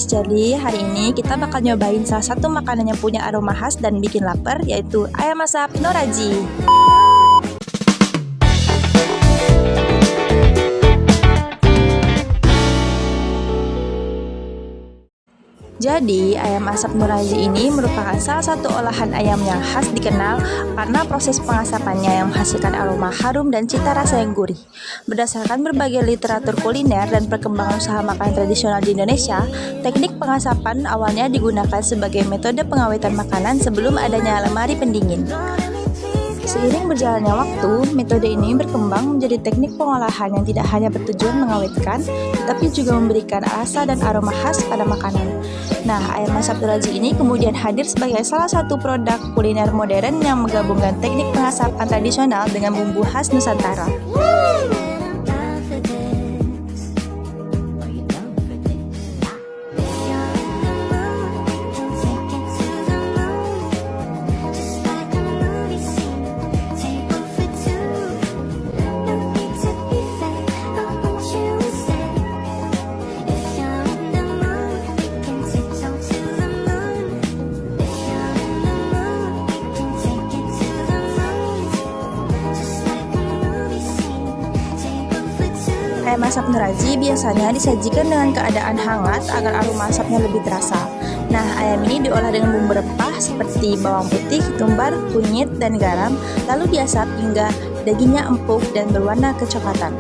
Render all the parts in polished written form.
guys, jadi hari ini kita bakal nyobain salah satu makanan yang punya aroma khas dan bikin lapar, yaitu ayam masak Noraji. Jadi, ayam asap Noraji ini merupakan salah satu olahan ayam yang khas dikenal karena proses pengasapannya yang menghasilkan aroma harum dan cita rasa yang gurih. Berdasarkan berbagai literatur kuliner dan perkembangan usaha makanan tradisional di Indonesia, teknik pengasapan awalnya digunakan sebagai metode pengawetan makanan sebelum adanya lemari pendingin. Seiring berjalannya waktu, metode ini berkembang menjadi teknik pengolahan yang tidak hanya bertujuan mengawetkan, tetapi juga memberikan rasa dan aroma khas pada makanan. Nah, ayam masak Noraji ini kemudian hadir sebagai salah satu produk kuliner modern yang menggabungkan teknik pengasapan tradisional dengan bumbu khas Nusantara. Ayam asap Noraji biasanya disajikan dengan keadaan hangat agar aroma asapnya lebih terasa. Nah, ayam ini diolah dengan bumbu rempah seperti bawang putih, ketumbar, kunyit, dan garam, lalu diasap hingga dagingnya empuk dan berwarna kecoklatan.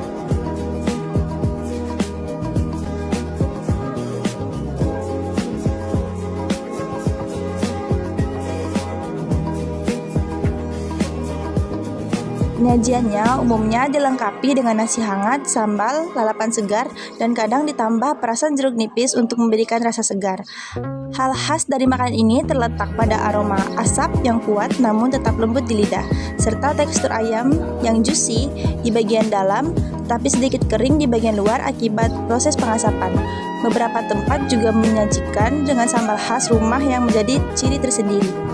Penyajiannya umumnya dilengkapi dengan nasi hangat, sambal, lalapan segar, dan kadang ditambah perasan jeruk nipis untuk memberikan rasa segar. Hal khas dari makanan ini terletak pada aroma asap yang kuat namun tetap lembut di lidah, serta tekstur ayam yang juicy di bagian dalam tapi sedikit kering di bagian luar akibat proses pengasapan. Beberapa tempat juga menyajikan dengan sambal khas rumah yang menjadi ciri tersendiri.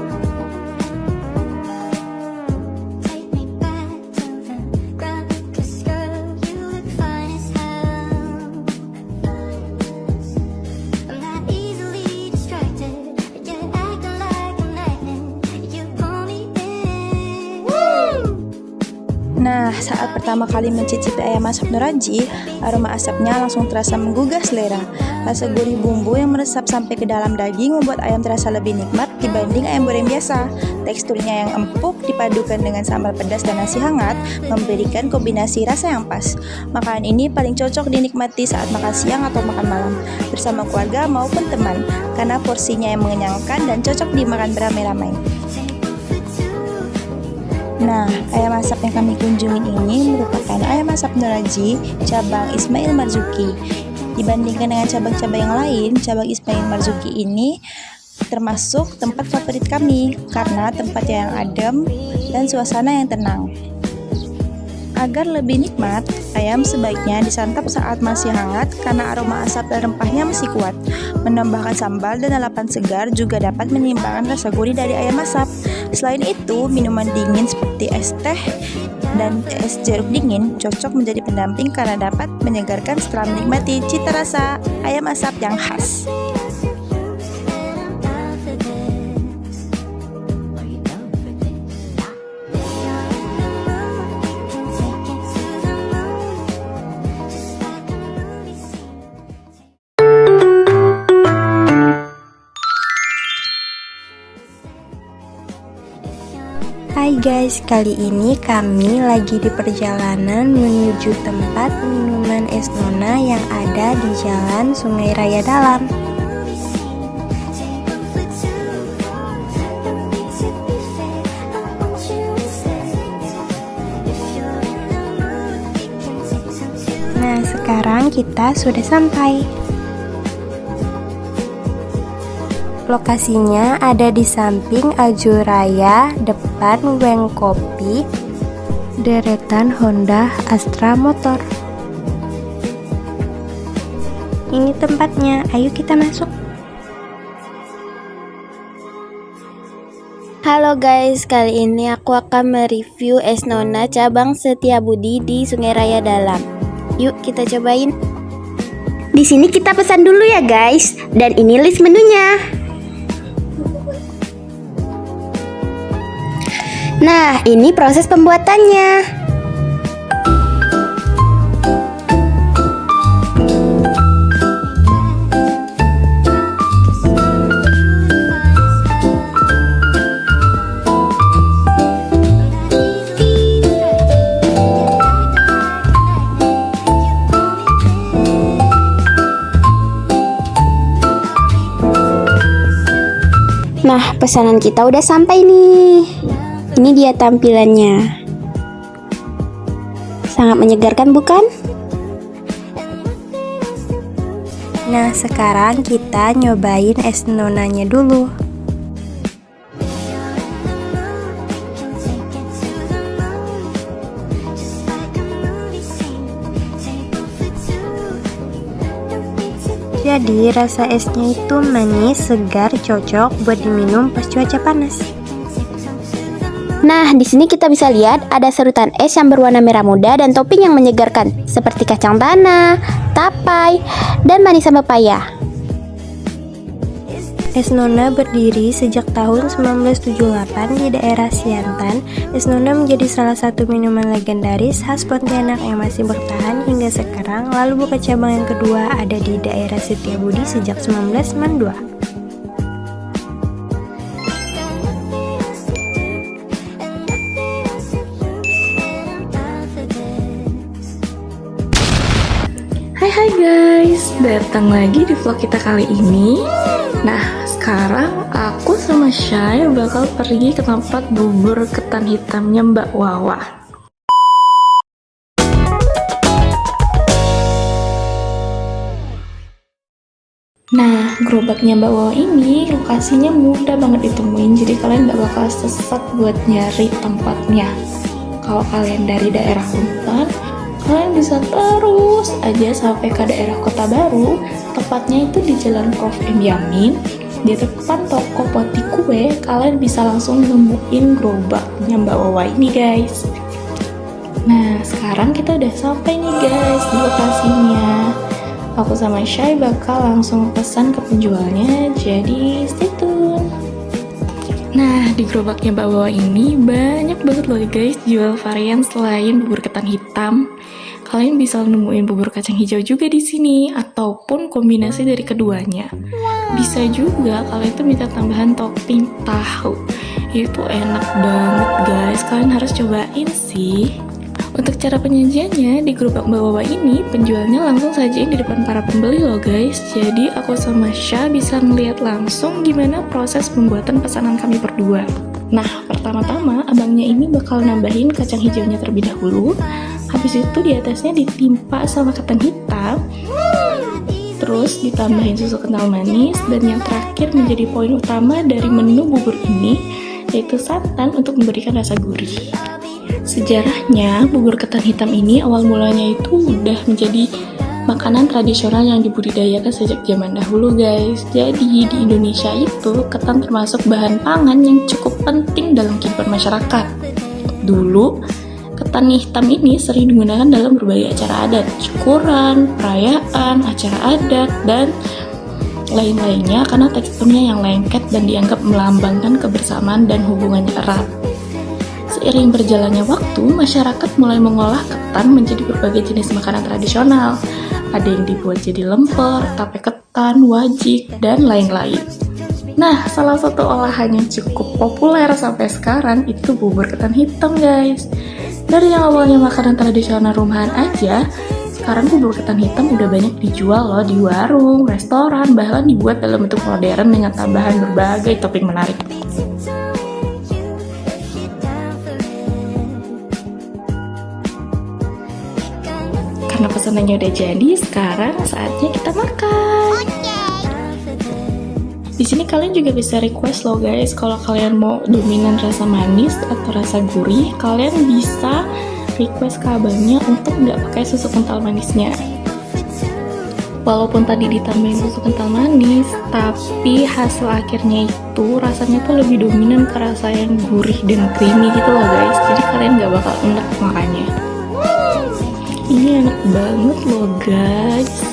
Nah, saat pertama kali mencicipi ayam masak Noraji, aroma asapnya langsung terasa menggugah selera. Rasa gurih bumbu yang meresap sampai ke dalam daging membuat ayam terasa lebih nikmat dibanding ayam goreng biasa. Teksturnya yang empuk dipadukan dengan sambal pedas dan nasi hangat memberikan kombinasi rasa yang pas. Makanan ini paling cocok dinikmati saat makan siang atau makan malam, bersama keluarga maupun teman, karena porsinya yang mengenyangkan dan cocok dimakan beramai-ramai. Nah, ayam asap yang kami kunjungin ini merupakan ayam asap Noraji cabang Ismail Marzuki. Dibandingkan dengan cabang-cabang yang lain, cabang Ismail Marzuki ini termasuk tempat favorit kami karena tempatnya yang adem dan suasana yang tenang. Agar lebih nikmat, ayam sebaiknya disantap saat masih hangat karena aroma asap dan rempahnya masih kuat. Menambahkan sambal dan lalapan segar juga dapat menyeimbangkan rasa gurih dari ayam asap. Selain itu, minuman dingin seperti es teh dan es jeruk dingin cocok menjadi pendamping karena dapat menyegarkan setelah menikmati cita rasa ayam asap yang khas. Hai guys, kali ini kami lagi di perjalanan menuju tempat minuman es nona yang ada di Jalan Sungai Raya Dalam. Nah, sekarang kita sudah sampai. Lokasinya ada di samping Aljuraya, depan Weng Kopi, deretan Honda Astra Motor. Ini tempatnya, ayo kita masuk. Halo guys, kali ini aku akan mereview es nona cabang Setiabudi di Sungai Raya Dalam. Yuk kita cobain. Di sini kita pesan dulu ya guys, dan ini list menunya. Nah, ini proses pembuatannya. Nah, pesanan kita udah sampai nih. Ini dia tampilannya. Sangat menyegarkan bukan? Nah, sekarang kita nyobain es nonanya dulu. Jadi rasa esnya itu manis, segar, cocok buat diminum pas cuaca panas. Nah, di sini kita bisa lihat ada serutan es yang berwarna merah muda dan topping yang menyegarkan seperti kacang tanah, tapai, dan manisan pepaya. Es Nona berdiri sejak tahun 1978 di daerah Siantan. Es Nona menjadi salah satu minuman legendaris khas Pontianak yang masih bertahan hingga sekarang. Lalu buka cabang yang kedua ada di daerah Setiabudi sejak 1992. Hai guys, datang lagi di vlog kita kali ini. Nah, sekarang aku sama Shay bakal pergi ke tempat bubur ketan hitamnya Mbak Wawa. Nah, gerobaknya Mbak Wawa ini lokasinya mudah banget ditemuin, jadi kalian gak bakal sesat buat nyari tempatnya. Kalau kalian dari daerah Untan, kalian bisa terus aja sampai ke daerah Kota Baru, tepatnya itu di Jalan Prof. M. Yamin. Di depan toko Poti Kue, kalian bisa langsung nemuin gerobaknya Mbak Wawa ini guys. Nah, sekarang kita udah sampai nih guys di lokasinya. Aku sama Shay bakal langsung pesan ke penjualnya, jadi stay tune. Nah, di gerobaknya Mbak Wawa ini banyak banget loh guys jual varian selain bubur ketan hitam. Kalian bisa nemuin bubur kacang hijau juga di sini, ataupun kombinasi dari keduanya. Bisa juga kalian itu minta tambahan topping tahu. Itu enak banget guys, kalian harus cobain sih. Untuk cara penyajiannya, di gerobak Mbak Wawa ini, penjualnya langsung sajiin di depan para pembeli loh guys. Jadi aku sama Syah bisa melihat langsung gimana proses pembuatan pesanan kami berdua. Nah, pertama-tama abangnya ini bakal nambahin kacang hijaunya terlebih dahulu. Habis itu di atasnya ditimpa sama ketan hitam. Terus ditambahin susu kental manis. Dan yang terakhir menjadi poin utama dari menu bubur ini, yaitu santan untuk memberikan rasa gurih. Sejarahnya, bubur ketan hitam ini awal mulanya itu udah menjadi makanan tradisional yang dibudidayakan sejak zaman dahulu guys. Jadi di Indonesia itu ketan termasuk bahan pangan yang cukup penting dalam kehidupan masyarakat. Dulu, ketan hitam ini sering digunakan dalam berbagai acara adat, syukuran, perayaan, acara adat, dan lain-lainnya karena teksturnya yang lengket dan dianggap melambangkan kebersamaan dan hubungannya erat. Seiring berjalannya waktu, masyarakat mulai mengolah ketan menjadi berbagai jenis makanan tradisional. Ada yang dibuat jadi lemper, tape ketan, wajik, dan lain-lain. Nah, salah satu olahan yang cukup populer sampai sekarang itu bubur ketan hitam guys. Dari yang awalnya makanan tradisional rumahan aja, sekarang bubur ketan hitam udah banyak dijual loh di warung, restoran, bahkan dibuat dalam bentuk modern dengan tambahan berbagai topping menarik. Karena pesanannya udah jadi, sekarang saatnya kita makan. Di sini kalian juga bisa request loh guys, kalau kalian mau dominan rasa manis atau rasa gurih, kalian bisa request ke abangnya untuk nggak pakai susu kental manisnya. Walaupun tadi ditambahin susu kental manis, tapi hasil akhirnya itu rasanya tuh lebih dominan ke rasa yang gurih dan creamy gitu loh guys. Jadi kalian nggak bakal enak makannya. Ini enak banget loh guys.